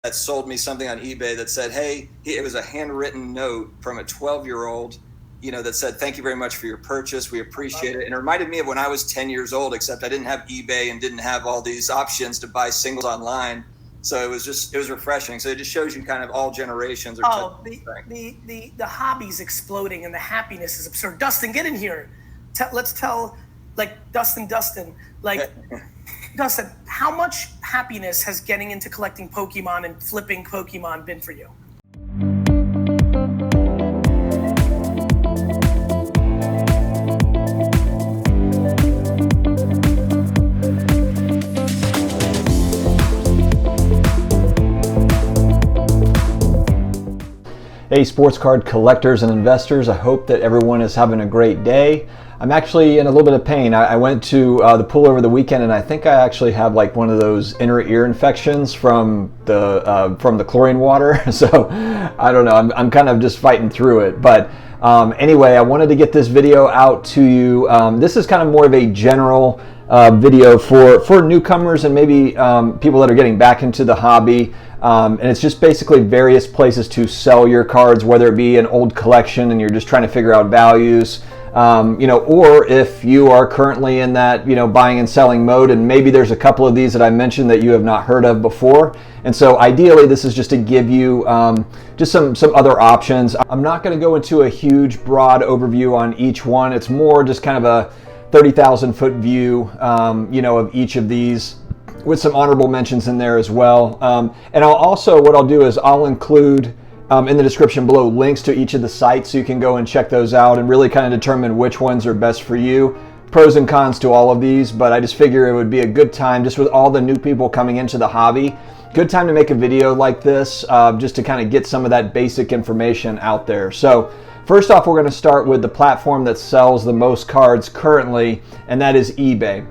that sold me something on eBay that said, hey, it was a handwritten note from a 12-year-old, that said, thank you very much for your purchase. We appreciate it. And it reminded me of when I was 10 years old, except I didn't have eBay and didn't have all these options to buy singles online. So it was refreshing. So it just shows you kind of all generations are the hobby's exploding and the happiness is absurd. Dustin, get in here. Let's tell, Dustin, Dustin, how much happiness has getting into collecting Pokemon and flipping Pokemon been for you? Hey, sports card collectors and investors, I hope that everyone is having a great day. I'm actually in a little bit of pain. I went to the pool over the weekend and I think I actually have one of those inner ear infections from the chlorine water. So I don't know, I'm kind of just fighting through it. But anyway, I wanted to get this video out to you. This is kind of more of a general video for newcomers and maybe people that are getting back into the hobby. And it's just basically various places to sell your cards, whether it be an old collection and you're just trying to figure out values, or if you are currently in that, buying and selling mode, and maybe there's a couple of these that I mentioned that you have not heard of before. And so ideally, this is just to give you just some other options. I'm not going to go into a huge, broad overview on each one. It's more just kind of a 30,000 foot view, of each of these, with some honorable mentions in there as well. And what I'll do is I'll include in the description below links to each of the sites so you can go and check those out and really kind of determine which ones are best for you. Pros and cons to all of these, but I just figure it would be a good time, just with all the new people coming into the hobby, good time to make a video like this, just to kind of get some of that basic information out there. So first off, we're going to start with the platform that sells the most cards currently, and that is eBay.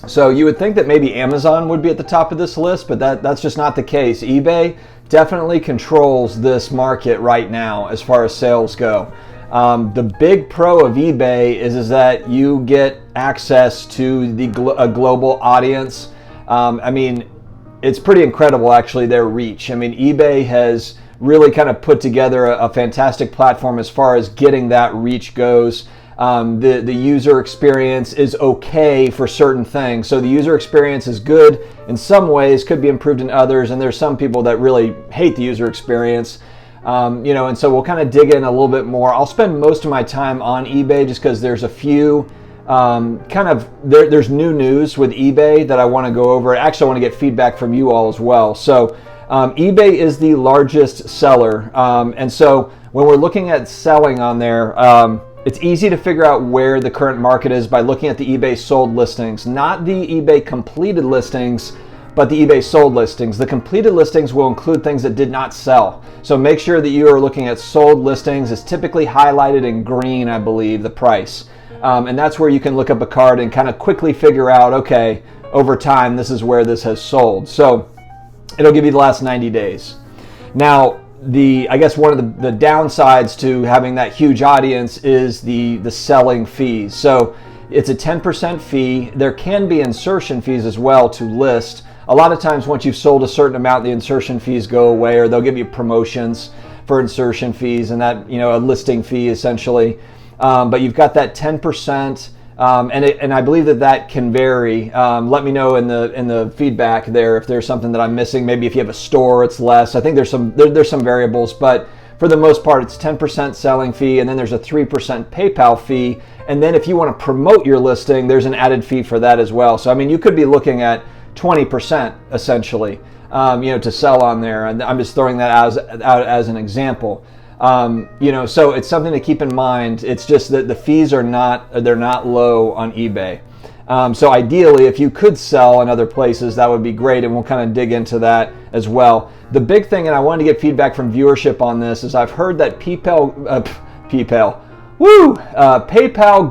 So you would think that maybe Amazon would be at the top of this list, but that's just not the case. eBay definitely controls this market right now as far as sales go. The big pro of eBay is that you get access to a global audience. It's pretty incredible actually, their reach. eBay has really kind of put together a fantastic platform as far as getting that reach goes. The user experience is okay for certain things. So the user experience is good in some ways, could be improved in others, and there's some people that really hate the user experience. And so we'll kind of dig in a little bit more. I'll spend most of my time on eBay just because there's a few there's new news with eBay that I want to go over. Actually, I want to get feedback from you all as well. So eBay is the largest seller. And so when we're looking at selling on there, it's easy to figure out where the current market is by looking at the eBay sold listings, not the eBay completed listings, but the eBay sold listings. The completed listings will include things that did not sell. So make sure that you are looking at sold listings. It's typically highlighted in green, I believe, the price. And that's where you can look up a card and kind of quickly figure out, okay, over time, this is where this has sold. So it'll give you the last 90 days. Now, I guess one of the downsides to having that huge audience is the selling fees. So it's a 10% fee. There can be insertion fees as well to list. A lot of times once you've sold a certain amount, the insertion fees go away, or they'll give you promotions for insertion fees and that, a listing fee essentially. But you've got that 10%. And I believe that can vary. Let me know in the feedback there if there's something that I'm missing. Maybe if you have a store, it's less. I think there's some variables, but for the most part, it's 10% selling fee, and then there's a 3% PayPal fee. And then if you want to promote your listing, there's an added fee for that as well. So you could be looking at 20% essentially, to sell on there. And I'm just throwing that out as an example. So it's something to keep in mind. It's just that the fees they're not low on eBay. So ideally, if you could sell in other places, that would be great, and we'll kind of dig into that as well. The big thing, and I wanted to get feedback from viewership on this, is I've heard that PayPal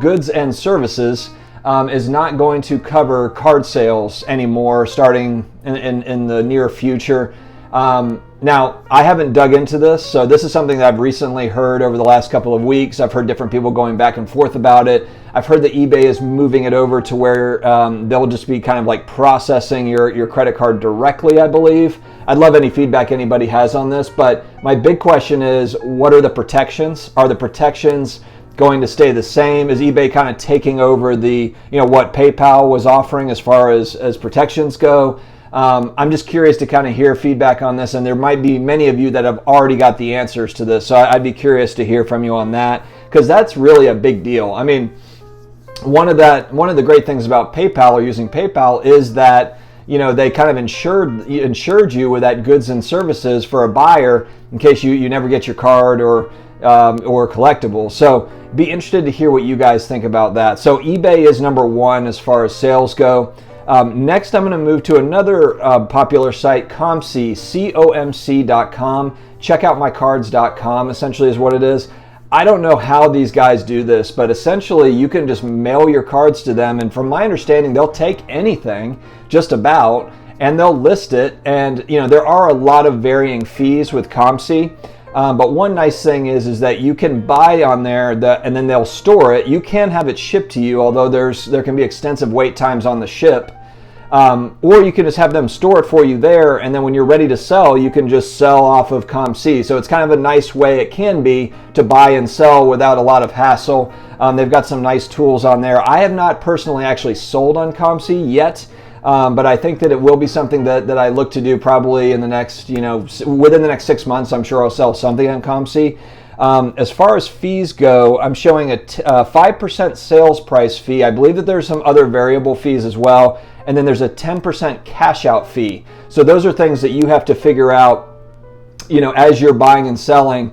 Goods and Services is not going to cover card sales anymore starting in the near future. Now, I haven't dug into this, so this is something that I've recently heard over the last couple of weeks. I've heard different people going back and forth about it. I've heard that eBay is moving it over to where they'll just be kind of like processing your credit card directly, I believe. I'd love any feedback anybody has on this, but my big question is, what are the protections? Are the protections going to stay the same? Is eBay kind of taking over the, what PayPal was offering as far as protections go? I'm just curious to kind of hear feedback on this, and there might be many of you that have already got the answers to this, so I'd be curious to hear from you on that, because that's really a big deal. I mean, one of the great things about PayPal or using PayPal is that they kind of insured you with that goods and services for a buyer in case you never get your card or collectible. So be interested to hear what you guys think about that. So eBay is number one as far as sales go. Next, I'm going to move to another popular site, COMC, COMC.com. Checkoutmycards.com essentially is what it is. I don't know how these guys do this, but essentially you can just mail your cards to them, and from my understanding, they'll take anything, just about, and they'll list it. And there are a lot of varying fees with COMC. But one nice thing is that you can buy on there and then they'll store it. You can have it shipped to you, although there can be extensive wait times on the ship. Or you can just have them store it for you there, and then when you're ready to sell, you can just sell off of COMC. So it's kind of a nice way, it can be, to buy and sell without a lot of hassle. They've got some nice tools on there. I have not personally actually sold on COMC yet. But I think that it will be something that I look to do probably in the next, within the next 6 months. I'm sure I'll sell something on COMC. As far as fees go, I'm showing a 5% sales price fee. I believe that there's some other variable fees as well. And then there's a 10% cash out fee. So those are things that you have to figure out, as you're buying and selling.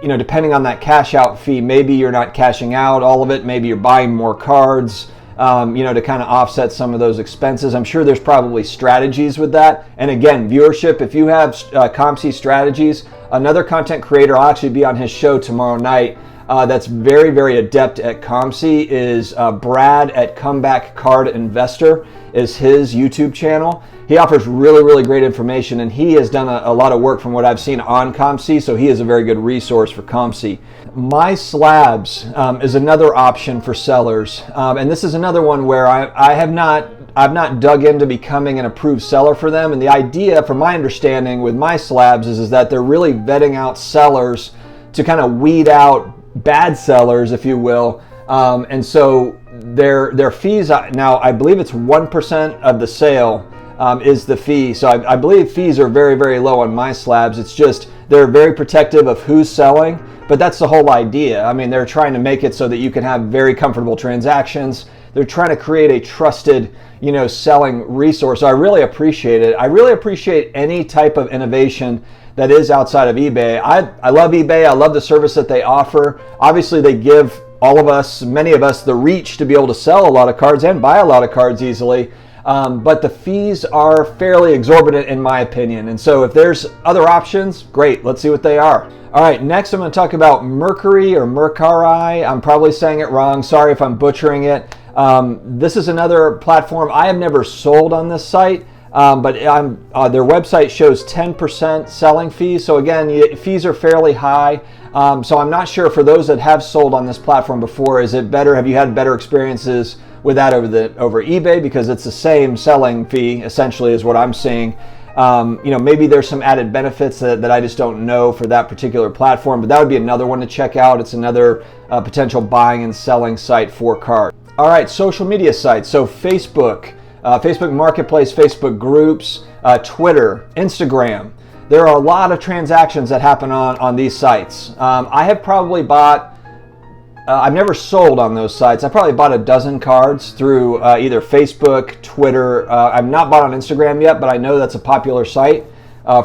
Depending on that cash out fee, maybe you're not cashing out all of it. Maybe you're buying more cards. To kind of offset some of those expenses. I'm sure there's probably strategies with that. And again, viewership, if you have COMC strategies, another content creator, I'll actually be on his show tomorrow night, that's very, very adept at COMC is Brad at Comeback Card Investor is his YouTube channel. He offers really, really great information, and he has done a lot of work from what I've seen on COMC, so he is a very good resource for COMC. My Slabs is another option for sellers, and this is another one where I've not dug into becoming an approved seller for them. And the idea, from my understanding with My Slabs, is that they're really vetting out sellers to kind of weed out bad sellers, if you will. And so their fees, now I believe it's 1% of the sale is the fee. So I believe fees are very, very low on My Slabs. It's just they're very protective of who's selling, but that's the whole idea. I mean, they're trying to make it so that you can have very comfortable transactions. They're trying to create a trusted, selling resource. So I really appreciate it. I really appreciate any type of innovation that is outside of eBay. I love eBay. I love the service that they offer. Obviously, they give all of us, many of us, the reach to be able to sell a lot of cards and buy a lot of cards easily. But the fees are fairly exorbitant in my opinion. And so if there's other options, great, let's see what they are. All right, next I'm going to talk about Mercury or Mercari. I'm probably saying it wrong. Sorry if I'm butchering it. This is another platform. I have never sold on this site, but their website shows 10% selling fees. So again, fees are fairly high. So I'm not sure for those that have sold on this platform before, is it better? Have you had better experiences with that over eBay? Because it's the same selling fee essentially is what I'm seeing. Maybe there's some added benefits that I just don't know for that particular platform, but that would be another one to check out. It's another potential buying and selling site for cards. All right, social media sites. So Facebook, Facebook Marketplace, Facebook groups, Twitter, Instagram. There are a lot of transactions that happen on these sites. I have probably bought, I've never sold on those sites. I probably bought a dozen cards through either Facebook, Twitter. I've not bought on Instagram yet, but I know that's a popular site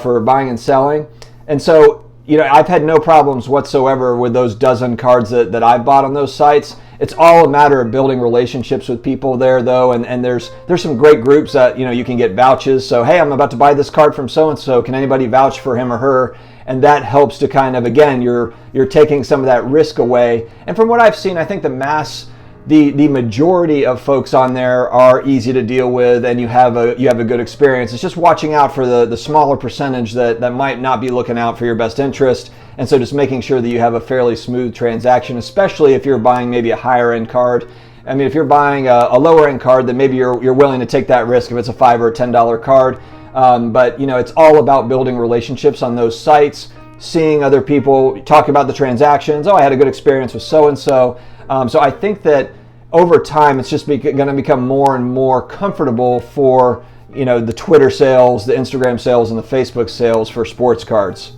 for buying and selling. And so, I've had no problems whatsoever with those dozen cards that I've bought on those sites. It's all a matter of building relationships with people there, though, and there's some great groups that you can get vouches. So hey, I'm about to buy this card from so and so. Can anybody vouch for him or her? And that helps to kind of, again, you're taking some of that risk away. And from what I've seen, I think the majority of folks on there are easy to deal with, and you have a good experience. It's just watching out for the smaller percentage that might not be looking out for your best interest. And so just making sure that you have a fairly smooth transaction, especially if you're buying maybe a higher end card. I mean, if you're buying a lower end card, then maybe you're willing to take that risk if it's a $5 or $10 card. But it's all about building relationships on those sites, seeing other people talk about the transactions. Oh, I had a good experience with so-and-so. So I think that over time, it's just going to become more and more comfortable for the Twitter sales, the Instagram sales, and the Facebook sales for sports cards.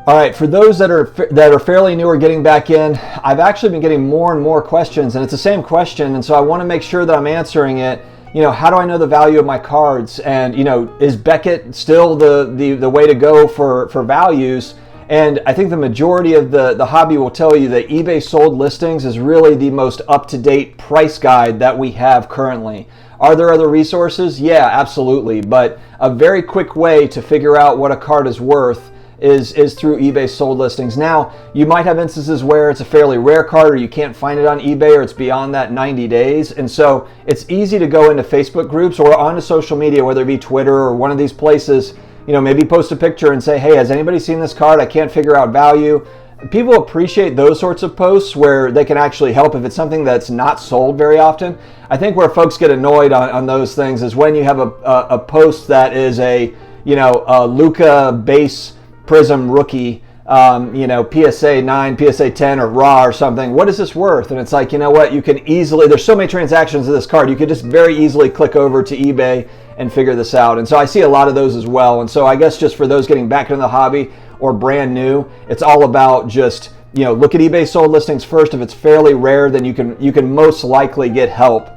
All right, for those that are fairly new or getting back in, I've actually been getting more and more questions, and it's the same question, and so I want to make sure that I'm answering it. How do I know the value of my cards? And is Beckett still the way to go for values? And I think the majority of the hobby will tell you that eBay sold listings is really the most up-to-date price guide that we have currently. Are there other resources? Yeah, absolutely. But a very quick way to figure out what a card is worth is through eBay sold listings. Now, you might have instances where it's a fairly rare card or you can't find it on eBay or it's beyond that 90 days. And so it's easy to go into Facebook groups or onto social media, whether it be Twitter or one of these places, maybe post a picture and say, hey, has anybody seen this card? I can't figure out value. People appreciate those sorts of posts where they can actually help if it's something that's not sold very often. I think where folks get annoyed on those things is when you have a post that is a Luka base Prism rookie, PSA 9, PSA 10, or raw or something. What is this worth? And it's like, what? You can easily, there's so many transactions of this card, you could just very easily click over to eBay and figure this out. And so I see a lot of those as well. And so I guess just for those getting back into the hobby or brand new, it's all about just, look at eBay sold listings first. If it's fairly rare, then you can most likely get help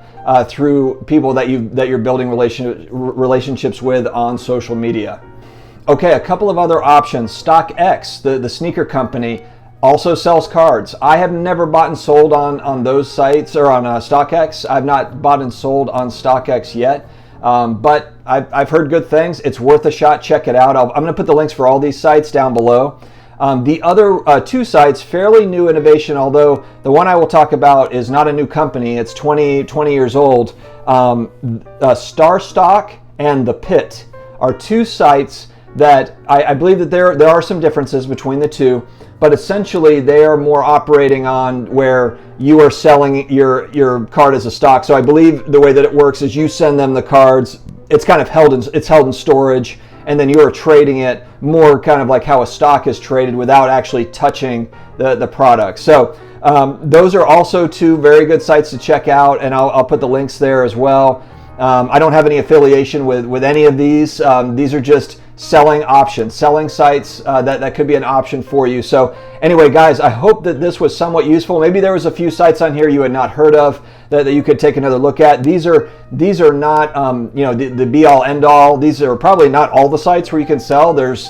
through people that you're building relationships with on social media. Okay, a couple of other options. Stockx, the sneaker company, also sells cards. I have never bought and sold on those sites or on Stockx. I've not bought and sold on Stockx yet, but I've heard good things. It's worth a shot. Check it out. I'm going to put the links for all these sites down below. The other two sites, fairly new innovation, although the one I will talk about is not a new company. It's 20 years old. Stock and The Pit are two sites that I believe that there are some differences between the two, but essentially they are more operating on where you are selling your card as a stock. So I believe the way that it works is you send them the cards, it's kind of held in storage, and then you are trading it more kind of like how a stock is traded without actually touching the product. So those are also two very good sites to check out, and I'll put the links there as well. I don't have any affiliation with any of these. These are just selling sites that could be an option for you. So anyway, guys, I hope that this was somewhat useful. Maybe there was a few sites on here you had not heard of that you could take another look at. These are not the be all end all. These are probably not all the sites where you can sell. There's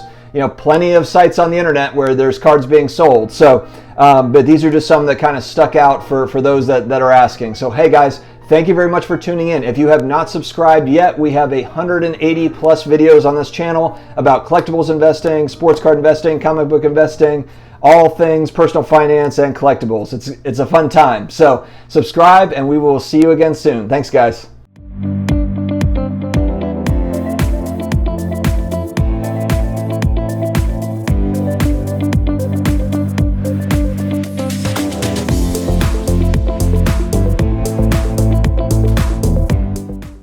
plenty of sites on the internet where there's cards being sold. So but these are just some that kind of stuck out for those that are asking. So hey guys, thank you very much for tuning in. If you have not subscribed yet, we have 180 plus videos on this channel about collectibles investing, sports card investing, comic book investing, all things personal finance and collectibles. It's a fun time. So subscribe and we will see you again soon. Thanks guys.